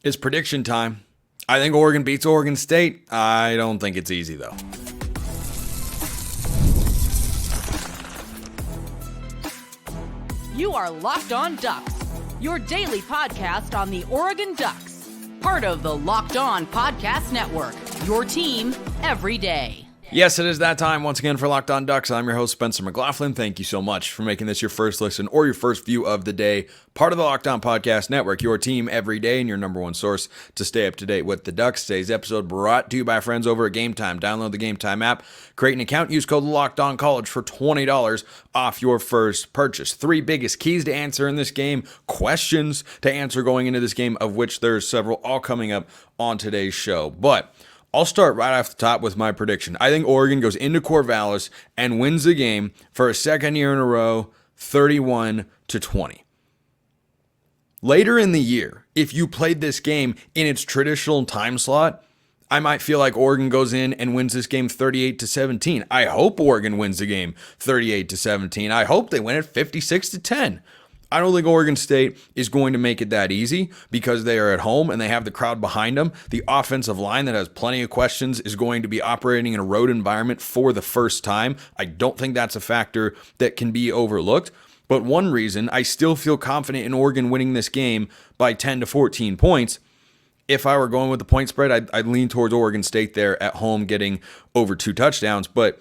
It's prediction time. I think Oregon beats Oregon State. I don't think it's easy, though. You are Locked On Ducks, your daily podcast on the Oregon Ducks. Part of the Locked On Podcast Network, your team every day. Yes, it is that time once again for Locked On Ducks. I'm your host, Spencer McLaughlin. Thank you so much for making this your first listen or your first view of the day. Part of the Locked On Podcast Network, your team every day and your number one source to stay up to date with the Ducks. Today's episode brought to you by our friends over at Game Time. Download the Game Time app, create an account, use code LOCKEDONCOLLEGE for $20 off your first purchase. 3 biggest keys to answer in this game, questions to answer going into this game, of which there's several all coming up on today's show. But I'll start right off the top with my prediction. I think Oregon goes into Corvallis and wins the game for a second year in a row, 31-20. Later in the year, if you played this game in its traditional time slot, I might feel like Oregon goes in and wins this game 38-17. I hope Oregon wins the game 38-17. I hope they win it 56-10. I don't think Oregon State is going to make it that easy because they are at home and they have the crowd behind them. The offensive line that has plenty of questions is going to be operating in a road environment for the first time. I don't think that's a factor that can be overlooked. But one reason I still feel confident in Oregon winning this game by 10 to 14 points. If I were going with the point spread, I'd lean towards Oregon State there at home getting over 2 touchdowns. But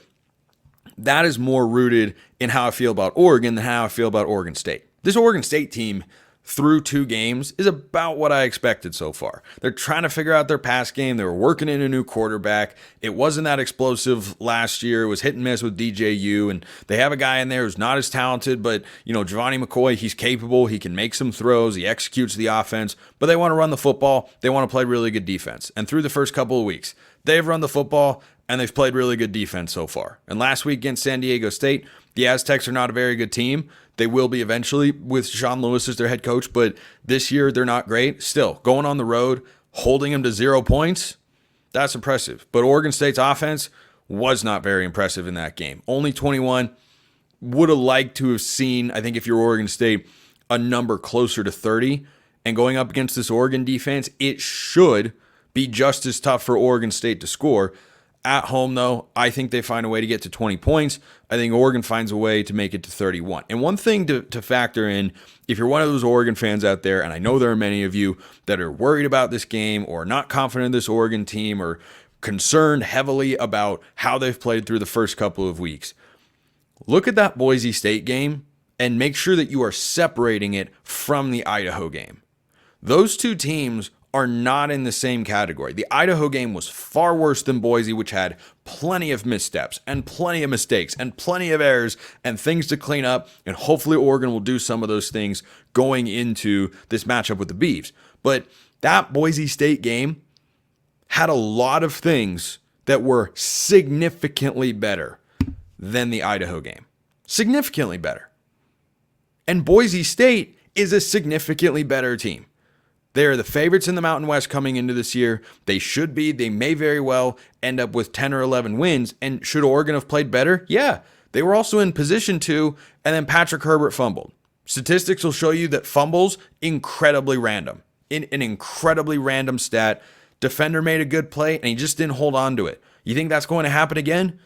that is more rooted in how I feel about Oregon than how I feel about Oregon State. This Oregon State team, through 2 games, is about what I expected so far. They're trying to figure out their pass game. They were working in a new quarterback. It wasn't that explosive last year. It was hit and miss with DJU, and they have a guy in there who's not as talented, but, Giovanni McCoy, he's capable. He can make some throws. He executes the offense, but they want to run the football. They want to play really good defense. And through the first couple of weeks, they've run the football, and they've played really good defense so far. And last week against San Diego State, the Aztecs are not a very good team. They will be eventually with Sean Lewis as their head coach, but this year they're not great. Still, going on the road, holding them to 0 points, that's impressive. But Oregon State's offense was not very impressive in that game. Only 21. Would have liked to have seen, I think if you're Oregon State, a number closer to 30. And going up against this Oregon defense, it should be just as tough for Oregon State to score. At home, though, I think they find a way to get to 20 points. I think Oregon finds a way to make it to 31. And one thing to factor in, if you're one of those Oregon fans out there, and I know there are many of you that are worried about this game or not confident in this Oregon team or concerned heavily about how they've played through the first couple of weeks, look at that Boise State game and make sure that you are separating it from the Idaho game. Those 2 teams are not in the same category. The Idaho game was far worse than Boise, which had plenty of missteps and plenty of mistakes and plenty of errors and things to clean up, and hopefully Oregon will do some of those things going into this matchup with the Beavs. But that Boise State game had a lot of things that were significantly better than the Idaho game. Significantly better. And Boise State is a significantly better team. They are the favorites in the Mountain West coming into this year. They should be. They may very well end up with 10 or 11 wins. And should Oregon have played better? Yeah. They were also in position to, and then Patrick Herbert fumbled. Statistics will show you that fumbles, incredibly random. In an incredibly random stat. Defender made a good play, and he just didn't hold on to it. You think that's going to happen again?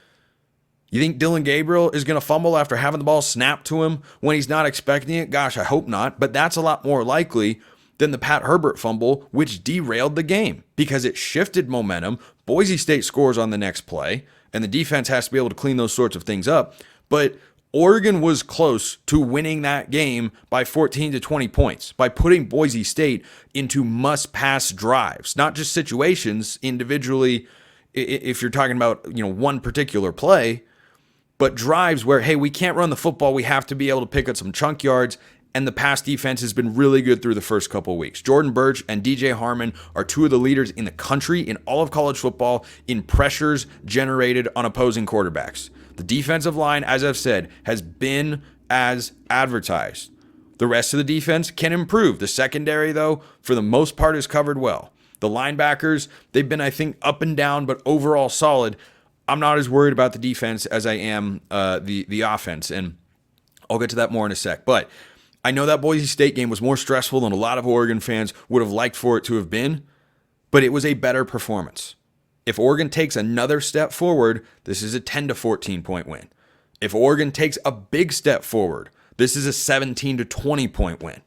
You think Dylan Gabriel is going to fumble after having the ball snapped to him when he's not expecting it? Gosh, I hope not. But that's a lot more likely than the Pat Herbert fumble, which derailed the game because it shifted momentum. Boise State scores on the next play, and the defense has to be able to clean those sorts of things up. But Oregon was close to winning that game by 14 to 20 points by putting Boise State into must-pass drives, not just situations individually if you're talking about one particular play, but drives where, hey, we can't run the football. We have to be able to pick up some chunk yards. And the pass defense has been really good through the first couple of weeks. Jordan Burch and DJ Harmon are 2 of the leaders in the country in all of college football in pressures generated on opposing quarterbacks. The defensive line, as I've said, has been as advertised. The rest of the defense can improve. The secondary, though, for the most part is covered well. The linebackers, they've been, I think, up and down, but overall solid. I'm not as worried about the defense as I am the offense, and I'll get to that more in a sec. But I know that Boise State game was more stressful than a lot of Oregon fans would have liked for it to have been, but it was a better performance. If Oregon takes another step forward, this is a 10 to 14 point win. If Oregon takes a big step forward, this is a 17 to 20 point win.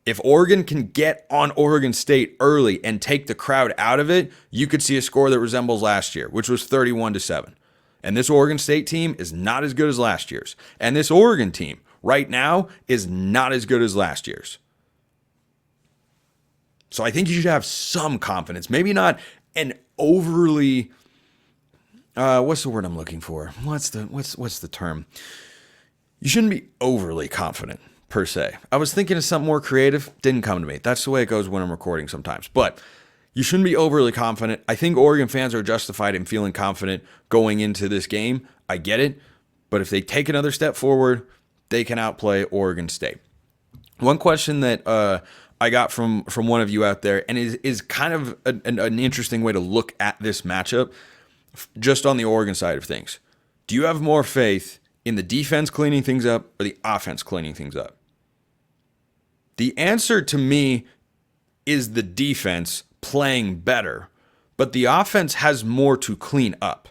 If Oregon can get on Oregon State early and take the crowd out of it, you could see a score that resembles last year, which was 31 to 7. And this Oregon State team is not as good as last year's. And this Oregon team right now is not as good as last year's. So I think you should have some confidence. Maybe not an overly what's the word I'm looking for? What's the term? You shouldn't be overly confident per se. I was thinking of something more creative, didn't come to me. That's the way it goes when I'm recording sometimes. But you shouldn't be overly confident. I think Oregon fans are justified in feeling confident going into this game. I get it. But if they take another step forward, they can outplay Oregon State. One question that I got from one of you out there, and is kind of an interesting way to look at this matchup, just on the Oregon side of things. Do you have more faith in the defense cleaning things up or the offense cleaning things up? The answer to me is the defense playing better, but the offense has more to clean up.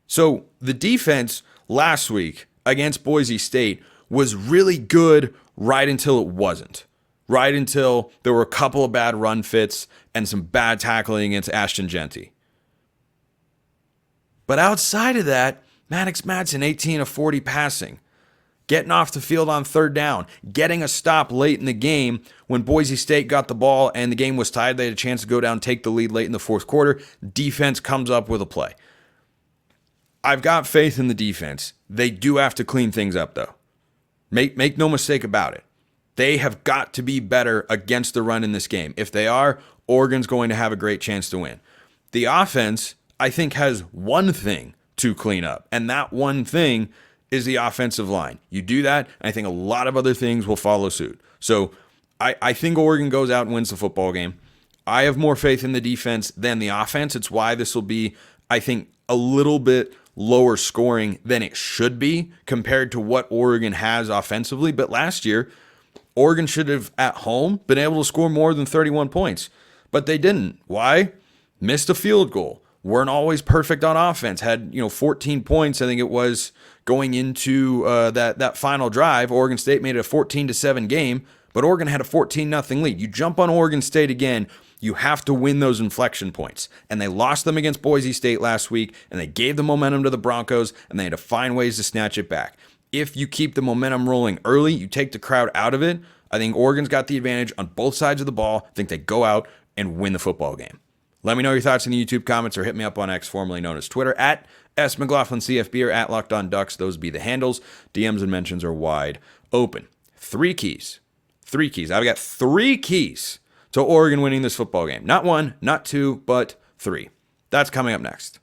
So the defense last week against Boise State was really good right until it wasn't. Right until there were a couple of bad run fits and some bad tackling against Ashton Genty. But outside of that, Maddox Madsen, 18 of 40 passing, getting off the field on third down, getting a stop late in the game when Boise State got the ball and the game was tied. They had a chance to go down, take the lead late in the fourth quarter. Defense comes up with a play. I've got faith in the defense. They do have to clean things up, though. Make no mistake about it. They have got to be better against the run in this game. If they are, Oregon's going to have a great chance to win. The offense, I think, has one thing to clean up, and that one thing is the offensive line. You do that, and I think a lot of other things will follow suit. So I think Oregon goes out and wins the football game. I have more faith in the defense than the offense. It's why this will be, I think, a little bit lower scoring than it should be compared to what Oregon has offensively. But last year, Oregon should have, at home, been able to score more than 31 points. But they didn't. Why? Missed a field goal. Weren't always perfect on offense. Had 14 points, I think it was, going into that final drive. Oregon State made it a 14-7 game, but Oregon had a 14-0 lead. You jump on Oregon State again, you have to win those inflection points. And they lost them against Boise State last week, and they gave the momentum to the Broncos, and they had to find ways to snatch it back. If you keep the momentum rolling early, you take the crowd out of it, I think Oregon's got the advantage on both sides of the ball. I think they go out and win the football game. Let me know your thoughts in the YouTube comments or hit me up on X, formerly known as Twitter, at @McLaughlinCFB or at LockedOnDucks. Those be the handles. DMs and mentions are wide open. Three keys. I've got 3 keys to Oregon winning this football game. Not 1, not 2, but 3. That's coming up next.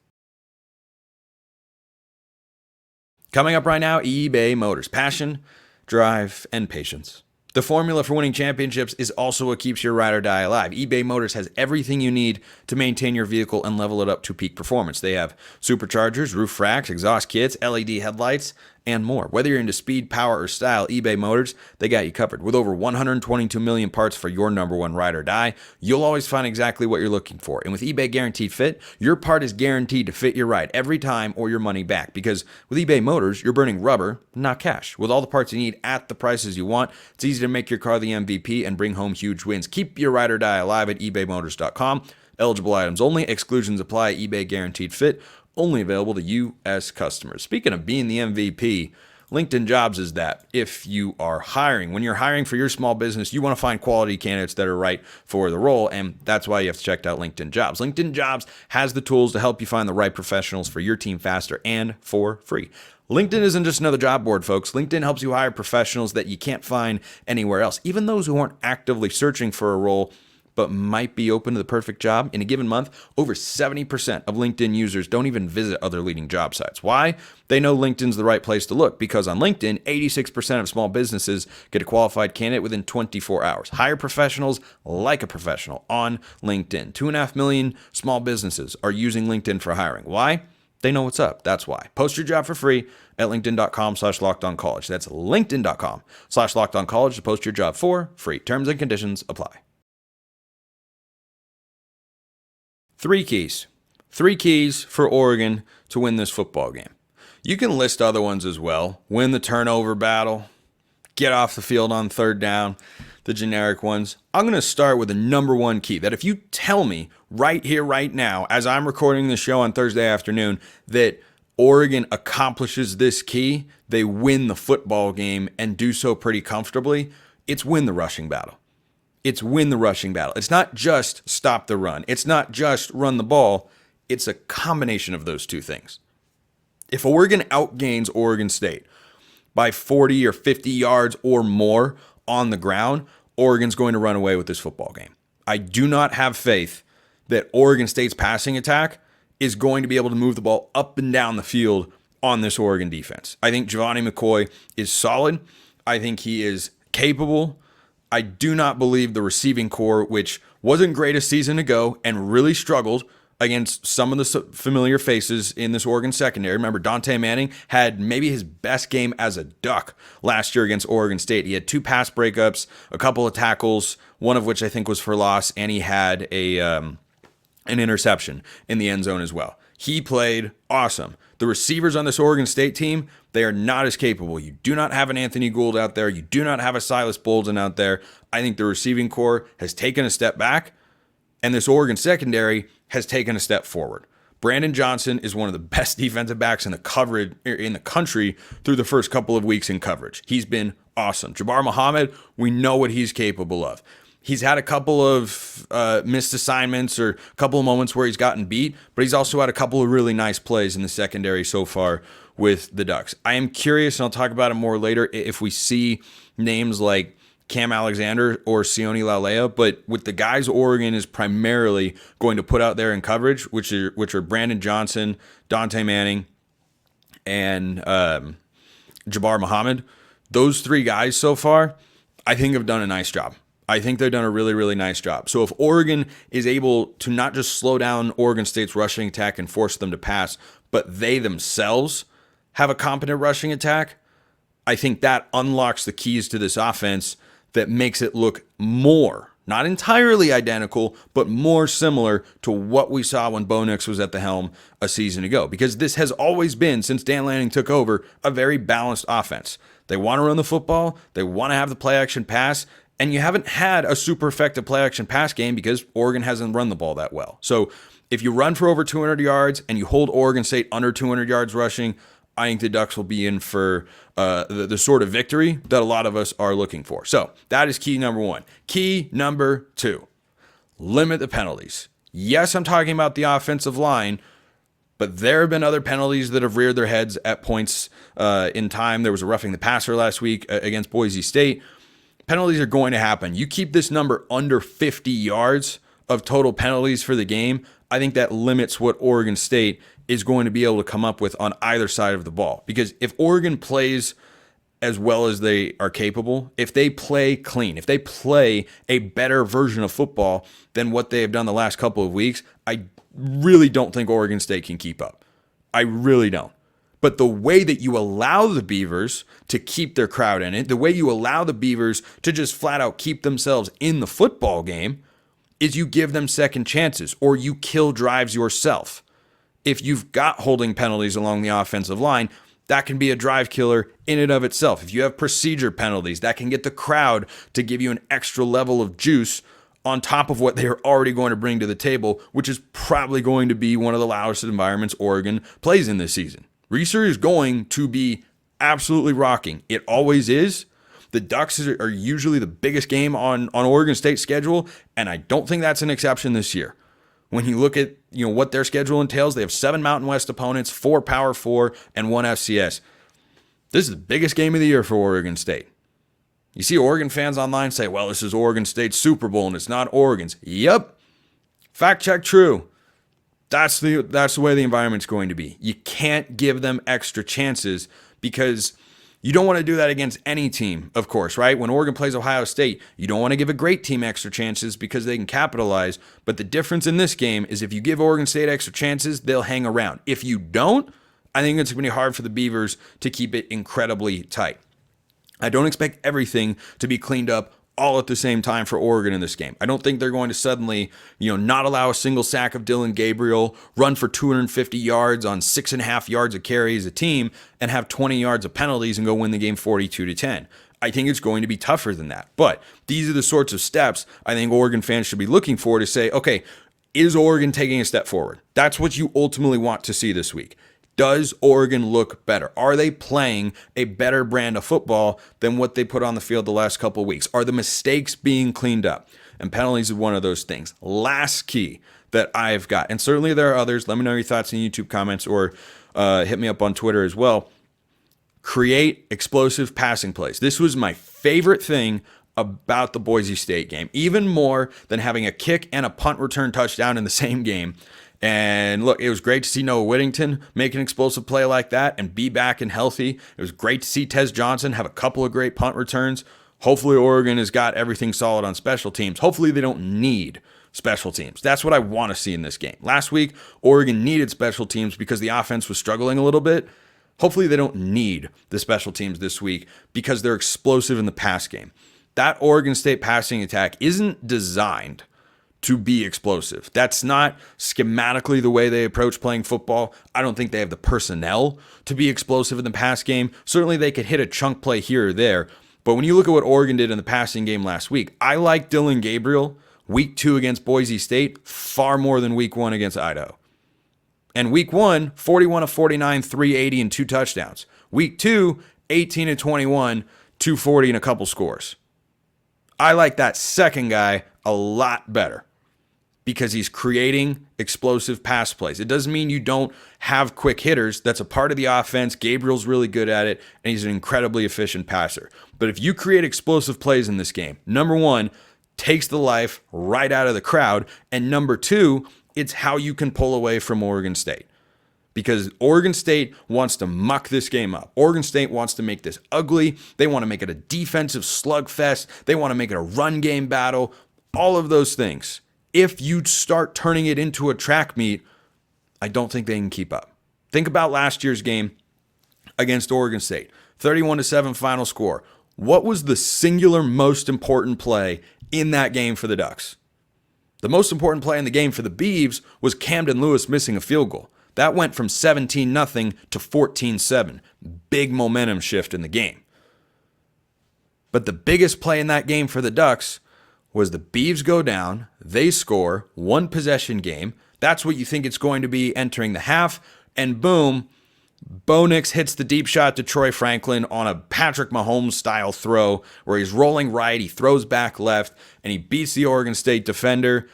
Coming up right now, eBay Motors. Passion, drive, and patience. The formula for winning championships is also what keeps your ride or die alive. eBay Motors has everything you need to maintain your vehicle and level it up to peak performance. They have superchargers, roof racks, exhaust kits, LED headlights, and more. Whether you're into speed, power, or style, eBay Motors, they got you covered. With over 122 million parts for your number one ride or die, you'll always find exactly what you're looking for. And with eBay Guaranteed Fit, your part is guaranteed to fit your ride every time or your money back. Because with eBay Motors, you're burning rubber, not cash. With all the parts you need at the prices you want, it's easy to make your car the MVP and bring home huge wins. Keep your ride or die alive at ebaymotors.com. Eligible items only. Exclusions apply. eBay Guaranteed Fit. Only available to U.S. customers. Speaking of being the MVP, LinkedIn Jobs is that. If you are hiring, when you're hiring for your small business, you want to find quality candidates that are right for the role, and that's why you have to check out LinkedIn Jobs. LinkedIn Jobs has the tools to help you find the right professionals for your team faster and for free. LinkedIn isn't just another job board, folks. LinkedIn helps you hire professionals that you can't find anywhere else, even those who aren't actively searching for a role but might be open to the perfect job. In a given month, over 70% of LinkedIn users don't even visit other leading job sites. Why? They know LinkedIn's the right place to look, because on LinkedIn, 86% of small businesses get a qualified candidate within 24 hours. Hire professionals like a professional on LinkedIn. 2.5 million small businesses are using LinkedIn for hiring. Why? They know what's up. That's why. Post your job for free at linkedin.com/lockedoncollege. That's linkedin.com/lockedoncollege to post your job for free. Terms and conditions apply. 3 keys. 3 keys for Oregon to win this football game. You can list other ones as well. Win the turnover battle. Get off the field on third down. The generic ones. I'm going to start with the number 1 key that if you tell me right here, right now, as I'm recording the show on Thursday afternoon, that Oregon accomplishes this key, they win the football game and do so pretty comfortably, it's win the rushing battle. It's win the rushing battle. It's not just stop the run. It's not just run the ball. It's a combination of those two things. If Oregon outgains Oregon State by 40 or 50 yards or more on the ground, Oregon's going to run away with this football game. I do not have faith that Oregon State's passing attack is going to be able to move the ball up and down the field on this Oregon defense. I think Giovanni McCoy is solid. I think he is capable. I do not believe the receiving core, which wasn't great a season ago and really struggled against some of the familiar faces in this Oregon secondary. Remember, Dante Manning had maybe his best game as a Duck last year against Oregon State. He had 2 pass breakups, a couple of tackles, one of which I think was for loss, and he had an interception in the end zone as well. He played awesome. The receivers on this Oregon State team, they are not as capable. You do not have an Anthony Gould out there. You do not have a Silas Bolden out there. I think the receiving core has taken a step back, and this Oregon secondary has taken a step forward. Brandon Johnson is one of the best defensive backs in the country through the first couple of weeks in coverage. He's been awesome. Jabbar Muhammad, we know what he's capable of. He's had a couple of missed assignments or a couple of moments where he's gotten beat, but he's also had a couple of really nice plays in the secondary so far with the Ducks. I am curious, and I'll talk about it more later, if we see names like Kam Alexander or Sione Laulea, but with the guys Oregon is primarily going to put out there in coverage, which are Brandon Johnson, Dante Manning, and Jabbar Muhammad, those 3 guys so far, I think have done a nice job. I think they've done a really, really nice job. So if Oregon is able to not just slow down Oregon State's rushing attack and force them to pass, but they themselves have a competent rushing attack, I think that unlocks the keys to this offense that makes it look more, not entirely identical, but more similar to what we saw when Bo Nix was at the helm a season ago. Because this has always been, since Dan Lanning took over, a very balanced offense. They want to run the football, they want to have the play action pass, and you haven't had a super effective play action pass game because Oregon hasn't run the ball that well. So if you run for over 200 yards and you hold Oregon State under 200 yards rushing, I think the Ducks will be in for the sort of victory that a lot of us are looking for. So that is key number 1. Key number 2, limit the penalties. Yes, I'm talking about the offensive line, but there have been other penalties that have reared their heads at points in time. There was a roughing the passer last week against Boise State. Penalties are going to happen. You keep this number under 50 yards of total penalties for the game, I think that limits what Oregon State is going to be able to come up with on either side of the ball. Because if Oregon plays as well as they are capable, if they play clean, if they play a better version of football than what they have done the last couple of weeks, I really don't think Oregon State can keep up. I really don't. But the way that you allow the Beavers to keep their crowd in it, the way you allow the Beavers to just flat out keep themselves in the football game, is you give them second chances or you kill drives yourself. If you've got holding penalties along the offensive line, that can be a drive killer in and of itself. If you have procedure penalties, that can get the crowd to give you an extra level of juice on top of what they are already going to bring to the table, which is probably going to be one of the loudest environments Oregon plays in this season. Reser is going to be absolutely rocking. It always is. The Ducks are usually the biggest game on Oregon State's schedule, and I don't think that's an exception this year. When you look at what their schedule entails, they have 7 Mountain West opponents, 4 Power 4, and 1 FCS. This is the biggest game of the year for Oregon State. You see Oregon fans online say, well, this is Oregon State's Super Bowl and it's not Oregon's. Yep. Fact check true. That's the way the environment's going to be. You can't give them extra chances because You don't want to do that against any team, of course, right? When Oregon plays Ohio State, you don't want to give a great team extra chances because they can capitalize. But the difference in this game is if you give Oregon State extra chances, they'll hang around. If you don't, I think it's going to be hard for the Beavers to keep it incredibly tight. I don't expect everything to be cleaned up all at the same time for Oregon in this game. I don't think they're going to suddenly, not allow a single sack of Dylan Gabriel, run for 250 yards on 6.5 yards of carry as a team, and have 20 yards of penalties and go win the game 42-10. I think it's going to be tougher than that. But these are the sorts of steps I think Oregon fans should be looking for to say, okay, is Oregon taking a step forward? That's what you ultimately want to see this week. Does Oregon look better? Are they playing a better brand of football than what they put on the field the last couple of weeks? Are the mistakes being cleaned up? And penalties is one of those things. Last key that I've got, and certainly there are others. Let me know your thoughts in YouTube comments or hit me up on Twitter as well. Create explosive passing plays. This was my favorite thing about the Boise State game, even more than having a kick and a punt return touchdown in the same game. And look, it was great to see Noah Whittington make an explosive play like that and be back and healthy. It was great to see Tez Johnson have a couple of great punt returns. Hopefully Oregon has got everything solid on special teams. Hopefully they don't need special teams. That's what I want to see in this game. Last week, Oregon needed special teams because the offense was struggling a little bit. Hopefully they don't need the special teams this week because they're explosive in the pass game. That Oregon State passing attack isn't designed to be explosive. That's not schematically the way they approach playing football. I don't think they have the personnel to be explosive in the pass game. Certainly they could hit a chunk play here or there. But when you look at what Oregon did in the passing game last week, I like Dylan Gabriel week 2 against Boise State far more than week 1 against Idaho. And week 1, 41 of 49, 380 and 2 touchdowns. Week 2, 18 of 21, 240 and a couple scores. I like that second guy a lot better because he's creating explosive pass plays. It doesn't mean you don't have quick hitters. That's a part of the offense. Gabriel's really good at it, and he's an incredibly efficient passer. But if you create explosive plays in this game, number one, takes the life right out of the crowd, and number two, it's how you can pull away from Oregon State. Because Oregon State wants to muck this game up. Oregon State wants to make this ugly. They want to make it a defensive slugfest. They want to make it a run game battle. All of those things. If you start turning it into a track meet, I don't think they can keep up. Think about last year's game against Oregon State. 31-7 final score. What was the singular most important play in that game for the Ducks? The most important play in the game for the Beavs was Camden Lewis missing a field goal. That went from 17-0 to 14-7. Big momentum shift in the game. But the biggest play in that game for the Ducks was the Beavs go down, they score, one possession game. That's what you think it's going to be entering the half, and boom, Bo Nix hits the deep shot to Troy Franklin on a Patrick Mahomes-style throw where he's rolling right, he throws back left, and he beats the Oregon State defender,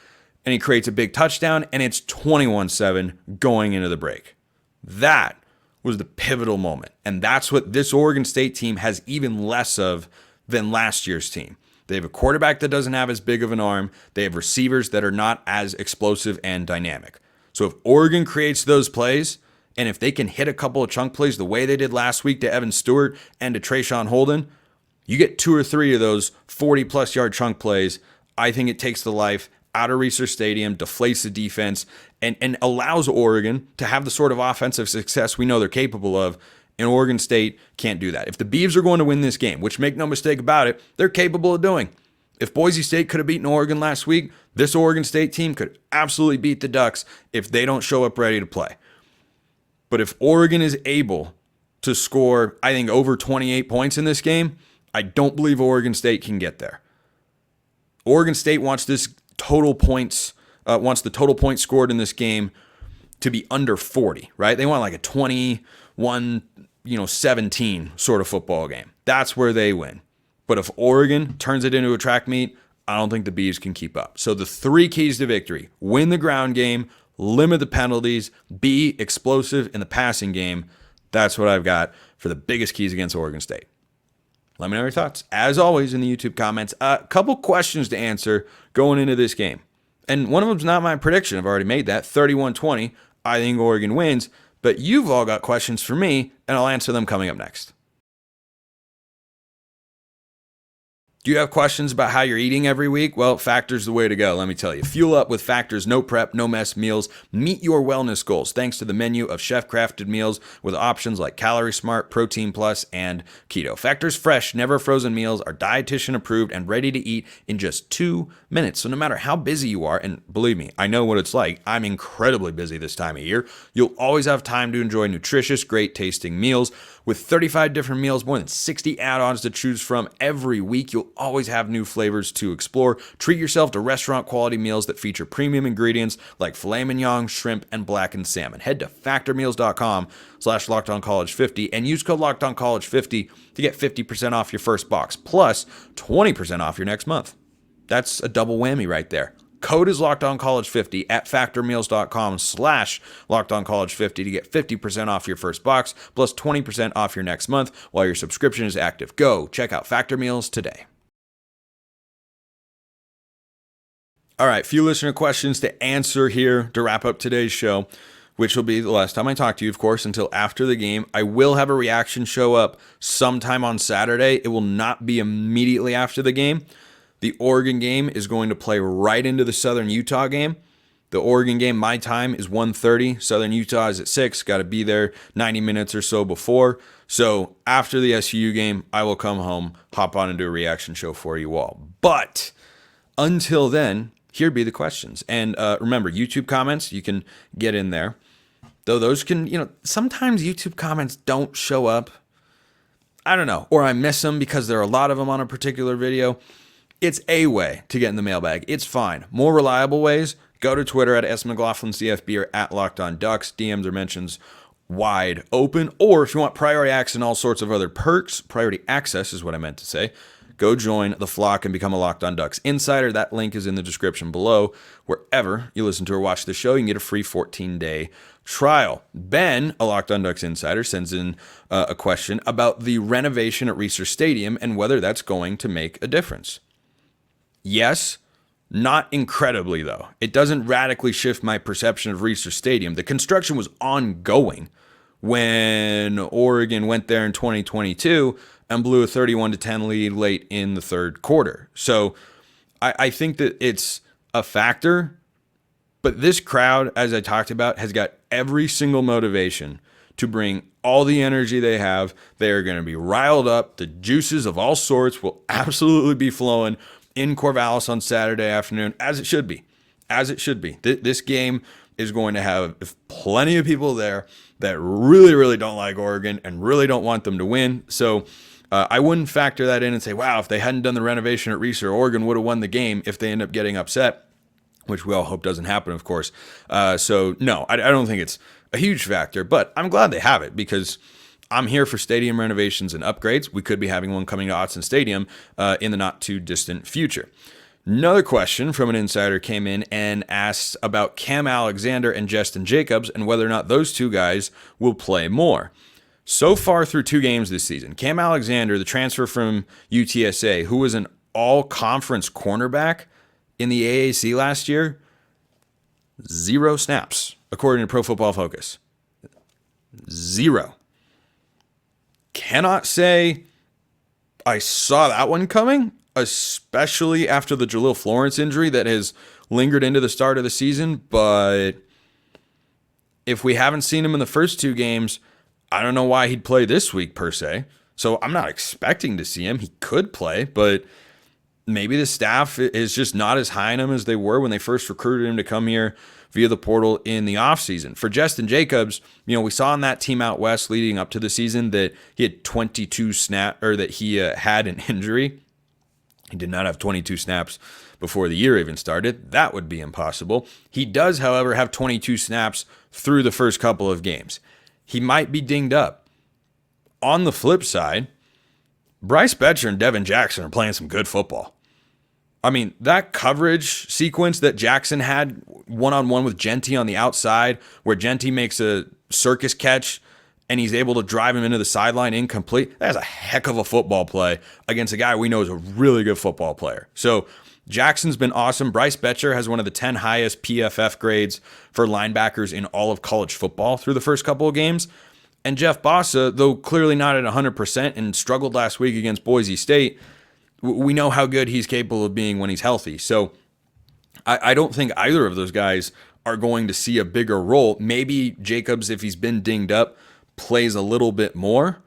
and he creates a big touchdown, and it's 21-7 going into the break. That was the pivotal moment, and that's what this Oregon State team has even less of than last year's team. They have a quarterback that doesn't have as big of an arm. They have receivers that are not as explosive and dynamic. So if Oregon creates those plays, and if they can hit a couple of chunk plays the way they did last week to Evan Stewart and to Trayshawn Holden, you get 2 or 3 of those 40-plus yard chunk plays. I think it takes the life out of Research Stadium, deflates the defense, and allows Oregon to have the sort of offensive success we know they're capable of. And Oregon State can't do that. If the Beavs are going to win this game, which make no mistake about it, they're capable of doing. If Boise State could have beaten Oregon last week, this Oregon State team could absolutely beat the Ducks if they don't show up ready to play. But if Oregon is able to score, I think, over 28 points in this game, I don't believe Oregon State can get there. Oregon State wants this total points, wants the total points scored in this game to be under 40, right? They want like a 21-17 sort of football game. That's where they win. But if Oregon turns it into a track meet, I don't think the Beavs can keep up. So the 3 keys to victory: win the ground game, limit the penalties, be explosive in the passing game. That's what I've got for the biggest keys against Oregon State. Let me know your thoughts, as always, in the YouTube comments. A couple questions to answer going into this game. And one of them's not my prediction. I've already made that. 31-20. I think Oregon wins. But you've all got questions for me, and I'll answer them coming up next. Do you have questions about how you're eating every week? Well, Factor's the way to go, let me tell you. Fuel up with Factor's no prep, no mess meals. Meet your wellness goals thanks to the menu of chef-crafted meals with options like Calorie Smart, Protein Plus, and Keto. Factor's fresh, never frozen meals are dietitian approved and ready to eat in just 2 minutes. So no matter how busy you are, and believe me, I know what it's like. I'm incredibly busy this time of year. You'll always have time to enjoy nutritious, great tasting meals. With 35 different meals, more than 60 add-ons to choose from every week, you'll always have new flavors to explore. Treat yourself to restaurant-quality meals that feature premium ingredients like filet mignon, shrimp, and blackened salmon. Head to factormeals.com/LockedOnCollege50 and use code LockedOnCollege50 to get 50% off your first box, plus 20% off your next month. That's a double whammy right there. Code is LockedOnCollege50 at factormeals.com/LockedOnCollege50 to get 50% off your first box, plus 20% off your next month while your subscription is active. Go check out Factor Meals today. All right, few listener questions to answer here to wrap up today's show, which will be the last time I talk to you, of course, until after the game. I will have a reaction show up sometime on Saturday. It will not be immediately after the game. The Oregon game is going to play right into the Southern Utah game. The Oregon game, my time, is 1:30. Southern Utah is at 6. Got to be there 90 minutes or so before. So after the SU game, I will come home, hop on and do a reaction show for you all. But until then, here be the questions. And remember, YouTube comments, you can get in there. Though those can, sometimes YouTube comments don't show up. I don't know. Or I miss them because there are a lot of them on a particular video. It's a way to get in the mailbag. It's fine. More reliable ways, go to Twitter at @McLaughlinCFB or at LockedOnDucks. DMs or mentions wide open. Or if you want priority access and all sorts of other perks, priority access is what I meant to say, go join the flock and become a Locked On Ducks insider. That link is in the description below. Wherever you listen to or watch the show, you can get a free 14-day trial. Ben, a Locked On Ducks insider, sends in a question about the renovation at Reser Stadium and whether that's going to make a difference. Yes, not incredibly, though. It doesn't radically shift my perception of Reser Stadium. The construction was ongoing when Oregon went there in 2022 and blew a 31-10 lead late in the third quarter. So I think that it's a factor, but this crowd, as I talked about, has got every single motivation to bring all the energy they have. They are going to be riled up. The juices of all sorts will absolutely be flowing in Corvallis on Saturday afternoon, as it should be. As it should be. This game is going to have plenty of people there that really, really don't like Oregon and really don't want them to win. So I wouldn't factor that in and say, wow, if they hadn't done the renovation at Reser, Oregon would have won the game if they end up getting upset, which we all hope doesn't happen, of course. So no, I don't think it's a huge factor, but I'm glad they have it because I'm here for stadium renovations and upgrades. We could be having one coming to Autzen Stadium in the not too distant future. Another question from an insider came in and asked about Kam Alexander and Justin Jacobs and whether or not those two guys will play more. So far through 2 games this season, Kam Alexander, the transfer from UTSA, who was an all-conference cornerback in the AAC last year, 0 snaps, according to Pro Football Focus. 0. Cannot say I saw that one coming, especially after the Jalil Florence injury that has lingered into the start of the season. But if we haven't seen him in the first 2 games, I don't know why he'd play this week per se. So I'm not expecting to see him. He could play, but maybe the staff is just not as high on him as they were when they first recruited him to come here via the portal in the offseason. For Justin Jacobs, we saw on that team out west leading up to the season that he had 22 snaps, or that he had an injury. He did not have 22 snaps before the year even started. That would be impossible. He does, however, have 22 snaps through the first couple of games. He might be dinged up. On the flip side, Bryce Betcher and Devin Jackson are playing some good football. I mean, that coverage sequence that Jackson had one-on-one with Genty on the outside, where Genty makes a circus catch and he's able to drive him into the sideline incomplete, that's a heck of a football play against a guy we know is a really good football player. So Jackson's been awesome. Bryce Betcher has one of the 10 highest PFF grades for linebackers in all of college football through the first couple of games. And Jeff Bossa, though clearly not at 100% and struggled last week against Boise State, We know how good he's capable of being when he's healthy. So I don't think either of those guys are going to see a bigger role. Maybe Jacobs, if he's been dinged up, plays a little bit more,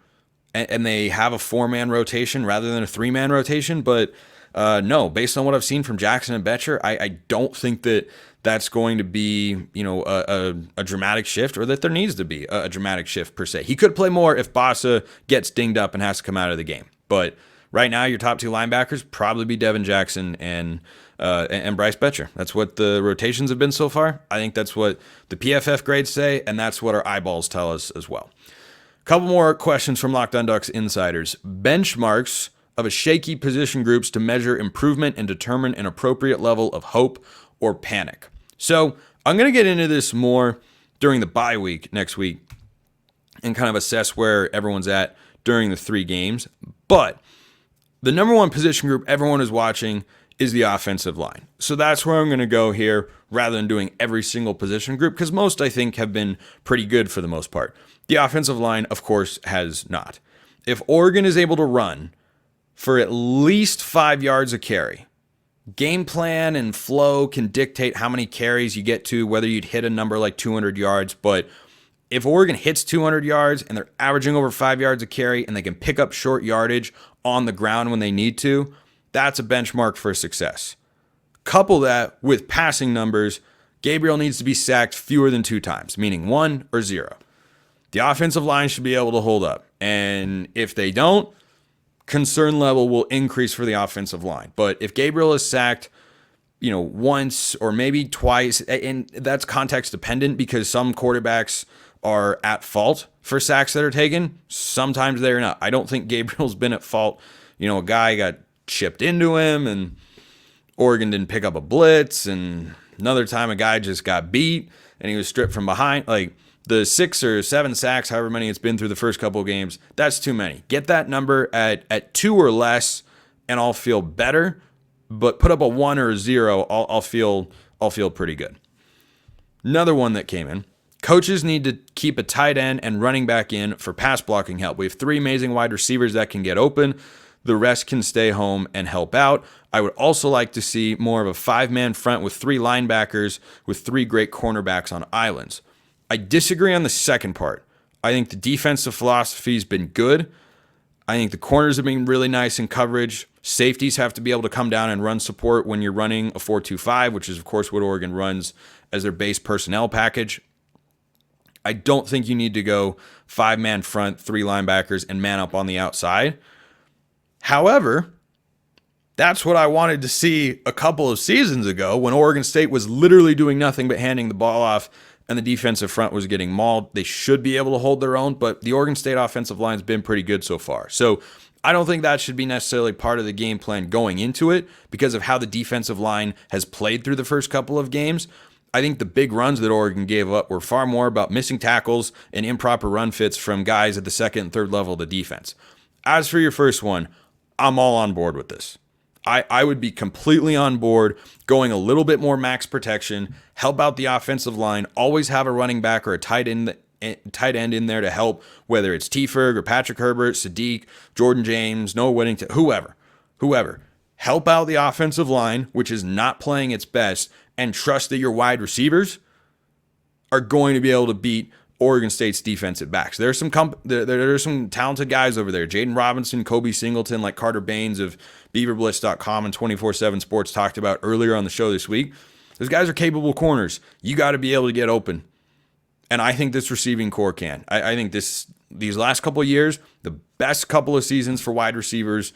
and they have a 4-man rotation rather than a 3-man rotation. But no, based on what I've seen from Jackson and Betcher, I don't think that that's going to be, a dramatic shift, or that there needs to be a dramatic shift per se. He could play more if Bossa gets dinged up and has to come out of the game. But right now, your top 2 linebackers probably be Devin Jackson and Bryce Betcher. That's what the rotations have been so far. I think that's what the PFF grades say, and that's what our eyeballs tell us as well. Couple more questions from Locked On Ducks insiders. Benchmarks of a shaky position groups to measure improvement and determine an appropriate level of hope or panic. So I'm going to get into this more during the bye week next week and kind of assess where everyone's at during the 3 games. But the number one position group everyone is watching is the offensive line. So that's where I'm going to go here rather than doing every single position group, because most, I think, have been pretty good for the most part. The offensive line, of course, has not. If Oregon is able to run for at least 5 yards a carry, game plan and flow can dictate how many carries you get to, whether you'd hit a number like 200 yards. But if Oregon hits 200 yards and they're averaging over 5 yards a carry and they can pick up short yardage on the ground when they need to, that's a benchmark for success. Couple that with passing numbers, Gabriel needs to be sacked fewer than 2 times, meaning 1 or 0. The offensive line should be able to hold up. And if they don't, concern level will increase for the offensive line. But if Gabriel is sacked, once or maybe twice, and that's context dependent because some quarterbacks are at fault for sacks that are taken. Sometimes they're not. I don't think Gabriel's been at fault. A guy got chipped into him and Oregon didn't pick up a blitz, and another time a guy just got beat and he was stripped from behind. Like the 6 or 7 sacks, however many it's been through the first couple of games, that's too many. Get that number at 2 or less and I'll feel better, but put up a 1 or a 0, I'll feel pretty good. Another one that came in. Coaches need to keep a tight end and running back in for pass blocking help. We have 3 amazing wide receivers that can get open. The rest can stay home and help out. I would also like to see more of a 5-man front with 3 linebackers with 3 great cornerbacks on islands. I disagree on the second part. I think the defensive philosophy has been good. I think the corners have been really nice in coverage. Safeties have to be able to come down and run support when you're running a 4-2-5, which is, of course, what Oregon runs as their base personnel package. I don't think you need to go 5-man front, 3 linebackers, and man up on the outside. However, that's what I wanted to see a couple of seasons ago when Oregon State was literally doing nothing but handing the ball off and the defensive front was getting mauled. They should be able to hold their own, but the Oregon State offensive line has been pretty good so far. So I don't think that should be necessarily part of the game plan going into it because of how the defensive line has played through the first couple of games. I think the big runs that Oregon gave up were far more about missing tackles and improper run fits from guys at the second and third level of the defense. As for your first one, I'm all on board with this. I would be completely on board going a little bit more max protection, help out the offensive line, always have a running back or a tight end in there to help, whether it's T. Ferg or Patrick Herbert, Sadiq, Jordan James, Noah Whittington, whoever. Help out the offensive line, which is not playing its best, and trust that your wide receivers are going to be able to beat Oregon State's defensive backs. There are some talented guys over there. Jaden Robinson, Kobe Singleton, like Carter Baines of BeaverBlitz.com and 24/7 Sports talked about earlier on the show this week. Those guys are capable corners. You got to be able to get open. And I think this receiving core can. I think these last couple of years, the best couple of seasons for wide receivers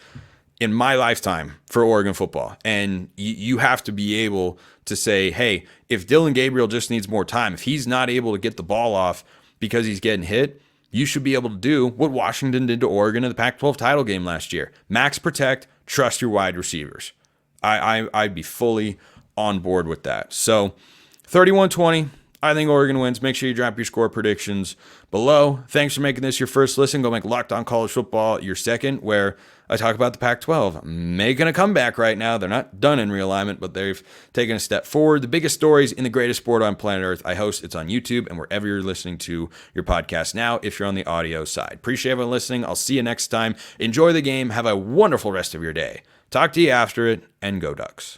in my lifetime for Oregon football. And you have to be able to say, hey, if Dylan Gabriel just needs more time, if he's not able to get the ball off because he's getting hit, you should be able to do what Washington did to Oregon in the Pac-12 title game last year. Max protect, trust your wide receivers. I'd be fully on board with that. So 31-20, I think Oregon wins. Make sure you drop your score predictions below. Thanks for making this your first listen. Go make Locked On College Football your second, where I talk about the Pac-12 making a comeback right now. They're not done in realignment, but they've taken a step forward. The biggest stories in the greatest sport on planet Earth. I host. It's on YouTube and wherever you're listening to your podcast now, if you're on the audio side. Appreciate everyone listening. I'll see you next time. Enjoy the game. Have a wonderful rest of your day. Talk to you after it, and go Ducks.